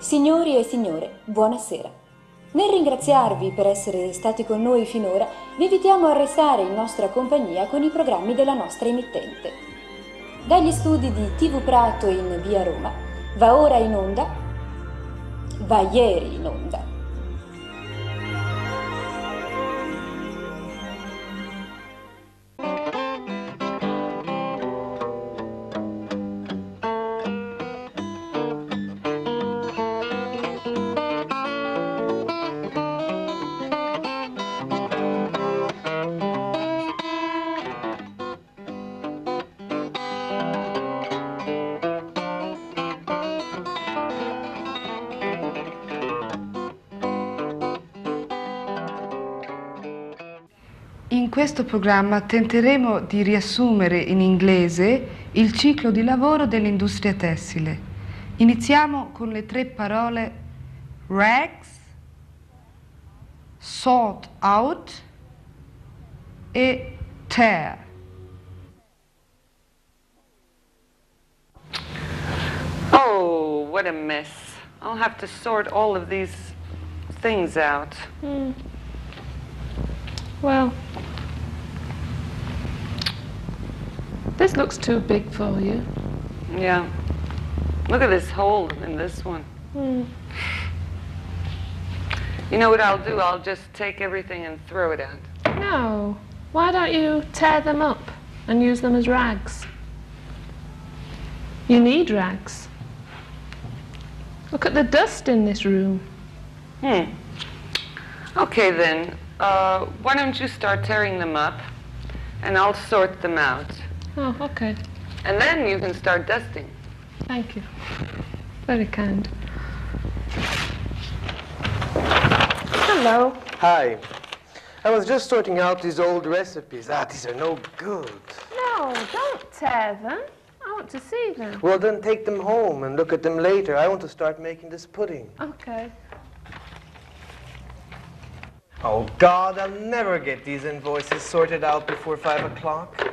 Signori e signore, buonasera. Nel ringraziarvi per essere stati con noi finora, vi invitiamo a restare in nostra compagnia con i programmi della nostra emittente. Dagli studi di TV Prato in via Roma, va ora in onda Vaieri in onda. In questo programma tenteremo di riassumere in inglese il ciclo di lavoro dell'industria tessile. Iniziamo con le 3 parole rags, sort out e tear. Oh, what a mess. I'll have to sort all of these things out. Well, this looks too big for you. Yeah. Look at this hole in this one. You know what I'll do? I'll just take everything and throw it out. No. Why don't you tear them up and use them as rags? You need rags. Look at the dust in this room. Okay then. Why don't you start tearing them up and I'll sort them out. Oh, okay. And then you can start dusting. Thank you. Very kind. Hello. Hi. I was just sorting out these old recipes. These are no good. No, don't tear them. I want to see them. Well, then take them home and look at them later. I want to start making this pudding. Okay. Oh, God, I'll never get these invoices sorted out before 5 o'clock.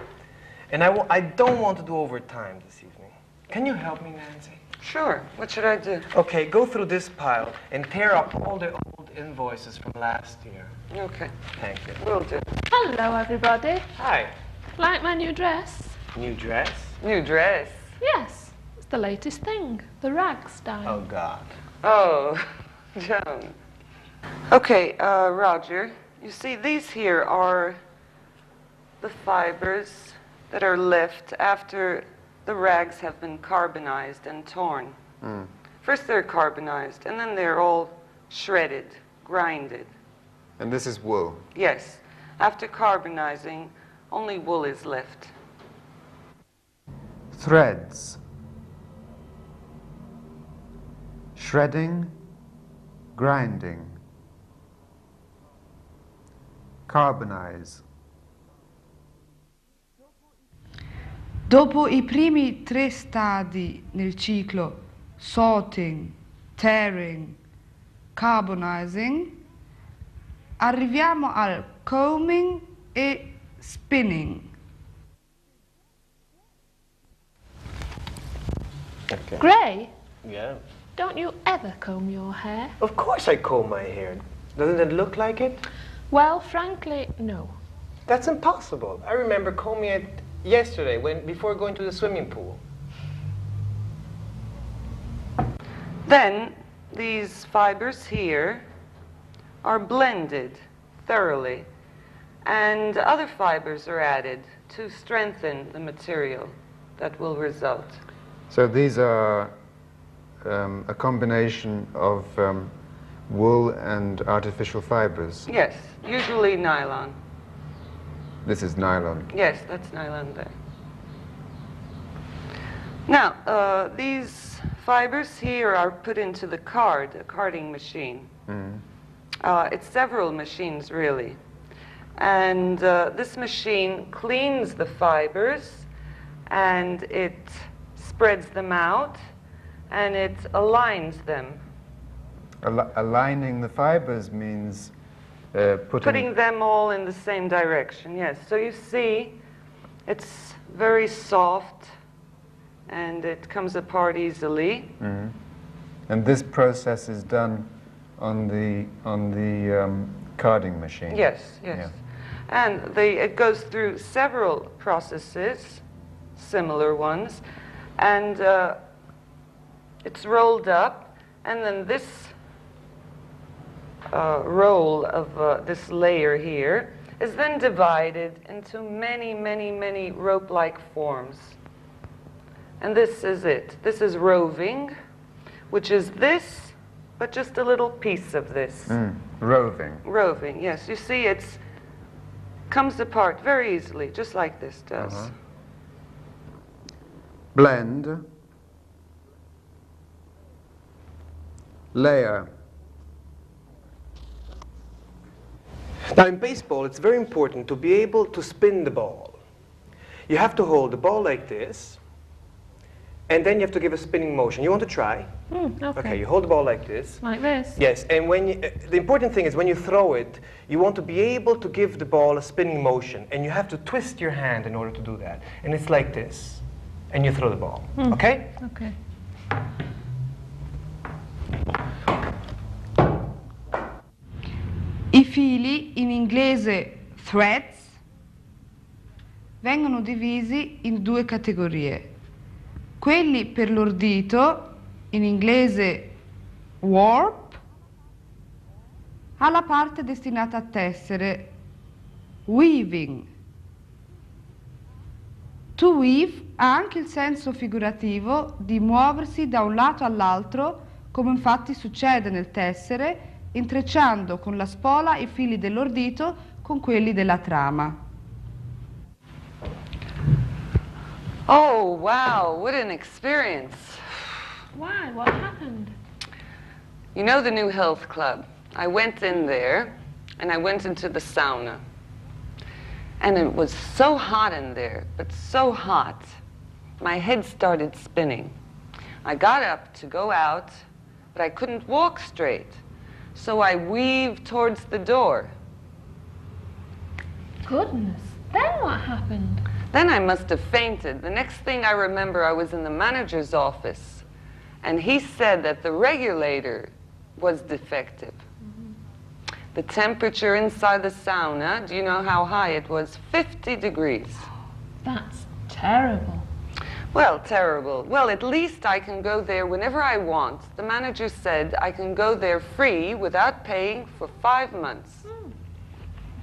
And I don't want to do overtime this evening. Can you help me, Nancy? Sure. What should I do? Okay, go through this pile and tear up all the old invoices from last year. Okay. Thank you. Will do. Hello, everybody. Hi. Like my new dress? New dress? New dress? Yes. It's the latest thing. The rag style. Oh, God. Oh, Joan. Okay, Roger, you see these here are the fibers that are left after the rags have been carbonized and torn. First they're carbonized and then they're all shredded, grinded. And this is wool? Yes. After carbonizing, only wool is left. Threads. Shredding, grinding. Carbonize. Dopo i primi 3 stadi nel ciclo sorting, tearing, carbonizing, arriviamo al combing e spinning. Okay. Gray? Yeah. Don't you ever comb your hair? Of course I comb my hair. Doesn't it look like it? Well, frankly, no. That's impossible. I remember combing it yesterday before going to the swimming pool. Then these fibers here are blended thoroughly and other fibers are added to strengthen the material that will result. So these are a combination of wool and artificial fibers. Yes, usually nylon. This is nylon. Yes, that's nylon there. Now, these fibers here are put into the a carding machine. It's several machines, really. And this machine cleans the fibers, and it spreads them out, and it aligns them. Aligning the fibers means putting them all in the same direction, yes. So you see, it's very soft, and it comes apart easily. And this process is done on the carding machine. Yes, yes. Yeah. And it goes through several processes, similar ones, and it's rolled up, and then this roll of this layer here is then divided into many, many, many rope-like forms. And this is it. This is roving, which is this, but just a little piece of this. Roving. Roving, yes. You see, it's comes apart very easily, just like this does. Blend. Layer. Now in baseball, it's very important to be able to spin the ball. You have to hold the ball like this, and then you have to give a spinning motion. You want to try? Okay, you hold the ball like this. Like this? Yes, and when you, the important thing is when you throw it, you want to be able to give the ball a spinning motion, and you have to twist your hand in order to do that. And it's like this, and you throw the ball. Okay? Okay. I fili, in inglese threads, vengono divisi in due categorie. Quelli per l'ordito, in inglese warp, ha la parte destinata a tessere, weaving. To weave ha anche il senso figurativo di muoversi da un lato all'altro, come infatti succede nel tessere, intrecciando con la spola i fili dell'ordito con quelli della trama. Oh, wow, what an experience. Why? What happened? You know the new health club? I went in there, and I went into the sauna. And it was so hot in there, but so hot. My head started spinning. I got up to go out, but I couldn't walk straight. So I weaved towards the door. Goodness. Then what happened? Then I must have fainted. The next thing I remember, I was in the manager's office, and he said that the regulator was defective. The temperature inside the sauna, do you know how high it was? 50 degrees. That's terrible. Well, terrible. Well, at least I can go there whenever I want. The manager said I can go there free without paying for 5 months.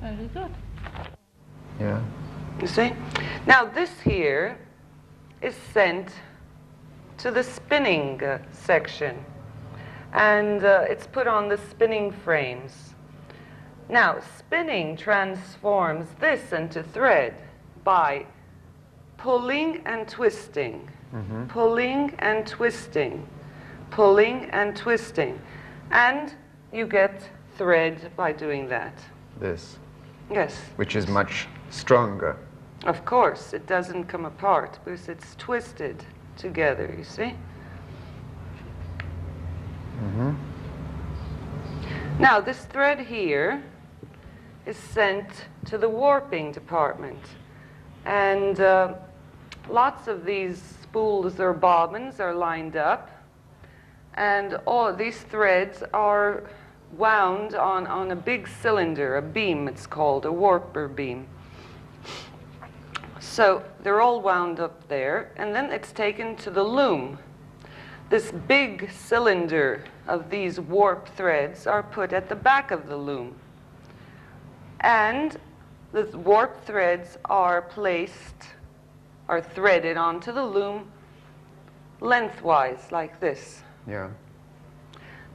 Very good. Yeah. You see? Now this here is sent to the spinning section, and it's put on the spinning frames. Now spinning transforms this into thread by pulling and twisting, pulling and twisting, pulling and twisting, and you get thread by doing that. This. Yes. Which is much stronger. Of course, it doesn't come apart because it's twisted together, you see? Now, this thread here is sent to the warping department. And lots of these spools or bobbins are lined up. And all these threads are wound on a big cylinder, a beam it's called, a warper beam. So they're all wound up there, and then it's taken to the loom. This big cylinder of these warp threads are put at the back of the loom. And the warp threads are threaded onto the loom lengthwise, like this. Yeah.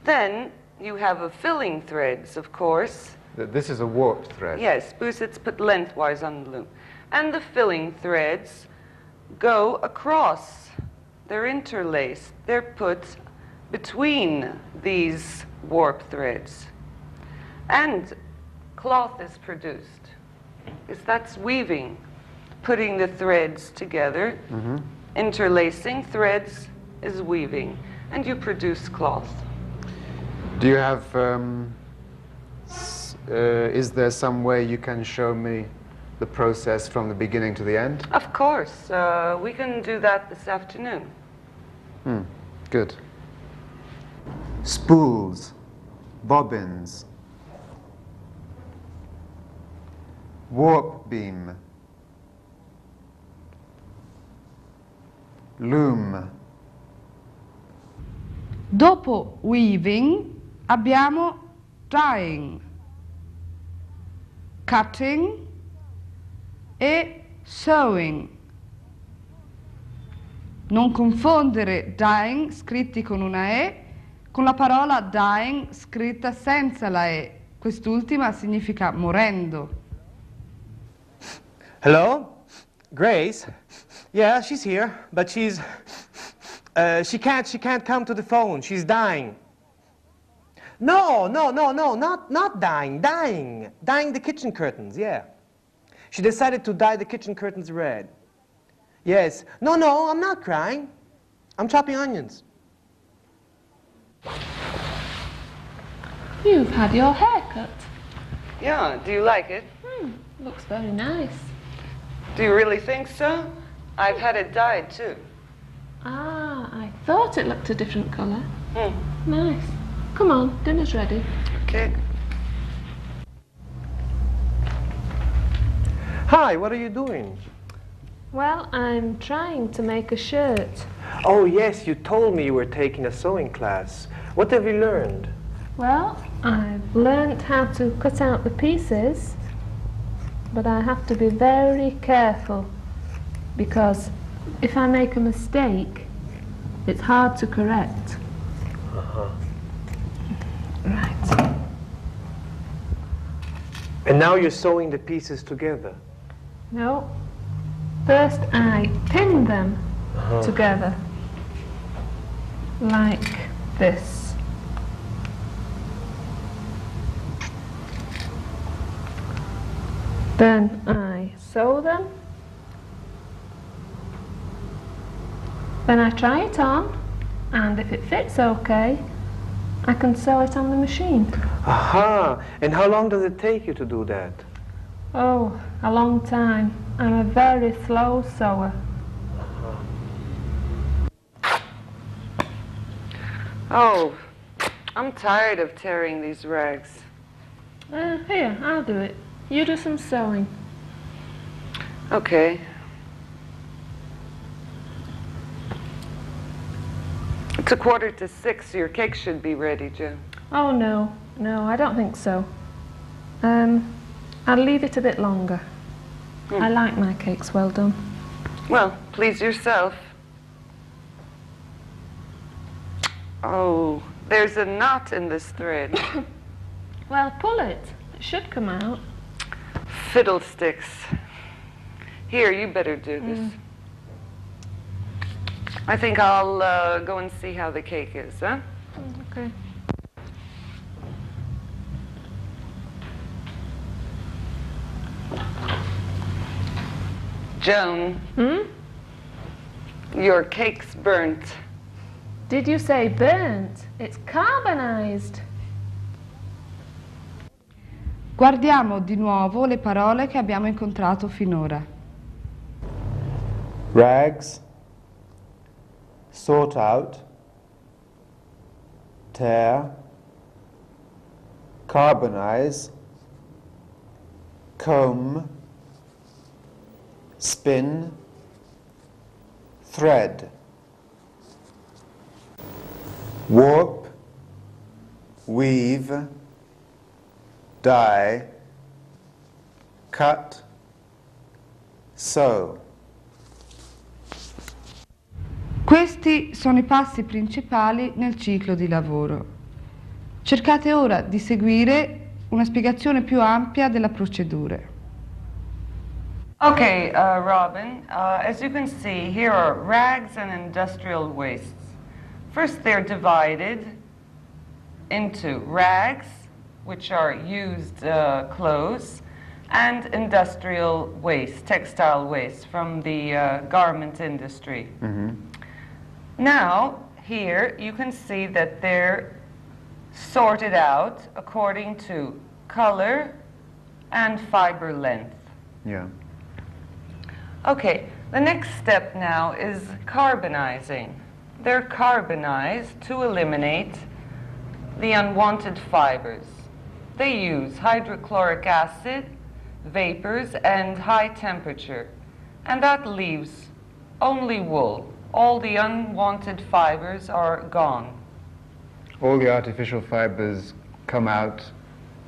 Then you have a filling threads, of course. This is a warp thread. Yes, because it's put lengthwise on the loom. And the filling threads go across. They're interlaced. They're put between these warp threads. And cloth is produced. Because that's weaving, putting the threads together. Interlacing threads is weaving. And you produce cloth. Do you have, is there some way you can show me the process from the beginning to the end? Of course. We can do that this afternoon. Good. spools, bobbins, warp beam, loom. Dopo weaving abbiamo dyeing, cutting e sewing. Non confondere dyeing scritti con una E con la parola dying scritta senza la E. Quest'ultima significa morendo. Hello? Grace? Yeah, she's here, but she can't come to the phone. She's dying. No, not dying, dyeing. Dyeing the kitchen curtains, yeah. She decided to dye the kitchen curtains red. Yes. No, I'm not crying. I'm chopping onions. You've had your hair cut. Yeah, do you like it? Looks very nice. Do you really think so? I've had it dyed too. Ah, I thought it looked a different colour. Nice. Come on, dinner's ready. Okay. Hi, what are you doing? Well, I'm trying to make a shirt. Oh, yes, you told me you were taking a sewing class. What have you learned? Well, I've learnt how to cut out the pieces, but I have to be very careful because if I make a mistake, it's hard to correct. Right. And now you're sewing the pieces together. No. First I pin them together like this. Then I sew them. Then I try it on, and if it fits okay, I can sew it on the machine. Aha! And how long does it take you to do that? Oh, a long time. I'm a very slow sewer. Oh, I'm tired of tearing these rags. Here, I'll do it. You do some sewing. Okay. It's 5:45. Your cake should be ready, Joe. Oh, no, I don't think so. I'll leave it a bit longer. I like my cakes well done. Well, please yourself. Oh, there's a knot in this thread. Well, pull it. It should come out. Fiddlesticks. Here, you better do this. I think I'll go and see how the cake is, huh? Okay. Joan. Your cake's burnt. Did you say burnt? It's carbonized. Guardiamo di nuovo le parole che abbiamo incontrato finora. Rags, sort out, tear, carbonize, comb, spin, thread, warp, weave, dye, cut, sew. Questi sono i passi principali nel ciclo di lavoro. Cercate ora di seguire una spiegazione più ampia della procedura. Okay, Robin, as you can see, here are rags and industrial wastes. First, they're divided into rags, which are used clothes, and industrial waste, textile waste from the garment industry. Now, here you can see that they're sorted out according to color and fiber length. Yeah. Okay, the next step now is carbonizing. They're carbonized to eliminate the unwanted fibers. They use hydrochloric acid, vapors, and high temperature, and that leaves only wool. All the unwanted fibers are gone. All the artificial fibers come out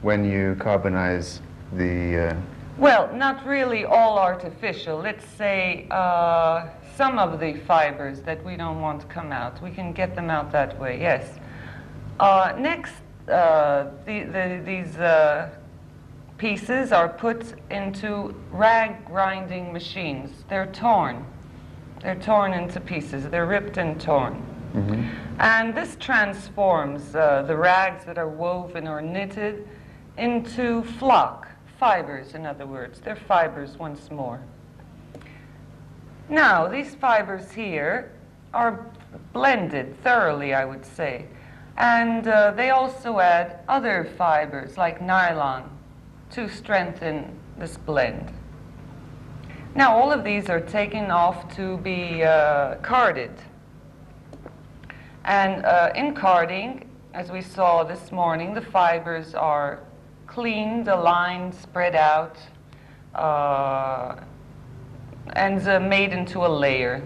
when you carbonize the... Well, not really all artificial. Let's say some of the fibers that we don't want to come out. We can get them out that way, yes. Next, these pieces are put into rag grinding machines. They're torn. They're torn into pieces. They're ripped and torn. Mm-hmm. And this transforms the rags that are woven or knitted into flock, fibers in other words. They're fibers once more. Now, these fibers here are blended thoroughly, I would say. And they also add other fibers like nylon to strengthen this blend. Now, all of these are taken off to be carded. And in carding, as we saw this morning, the fibers are cleaned, aligned, spread out, and made into a layer.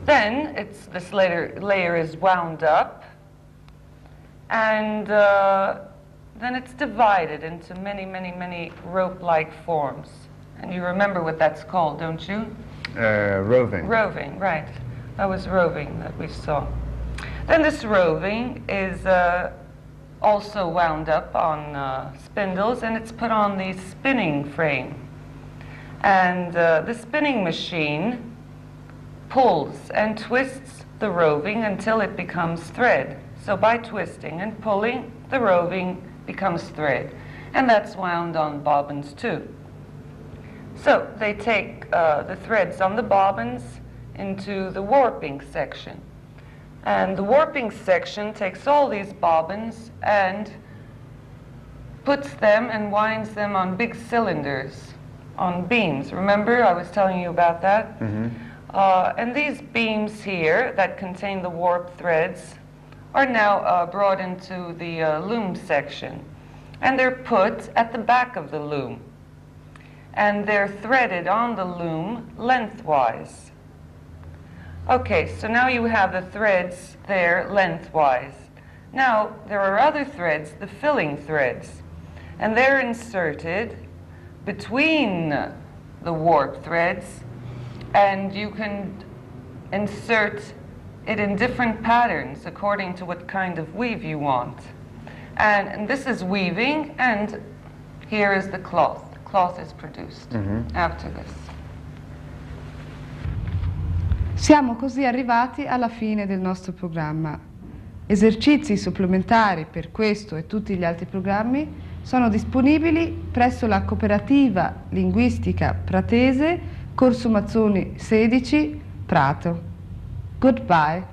Then this layer is wound up, and then it's divided into many, many, many rope-like forms. And you remember what that's called, don't you? Roving. Roving, right. That was roving that we saw. Then this roving is also wound up on spindles, and it's put on the spinning frame. And the spinning machine pulls and twists the roving until it becomes thread. So by twisting and pulling, the roving becomes thread. And that's wound on bobbins too. So they take the threads on the bobbins into the warping section. And the warping section takes all these bobbins and puts them and winds them on big cylinders, on beams. Remember, I was telling you about that? Mm-hmm. And these beams here that contain the warp threads are now brought into the loom section. And they're put at the back of the loom. And they're threaded on the loom lengthwise. Okay, so now you have the threads there lengthwise. Now, there are other threads, the filling threads, and they're inserted between the warp threads, and you can insert it in different patterns according to what kind of weave you want. And this is weaving, and here is the cloth. The cloth is produced after this. Siamo così arrivati alla fine del nostro programma. Esercizi supplementari per questo e tutti gli altri programmi sono disponibili presso la Cooperativa Linguistica Pratese, Corso Mazzoni 16, Prato. Goodbye.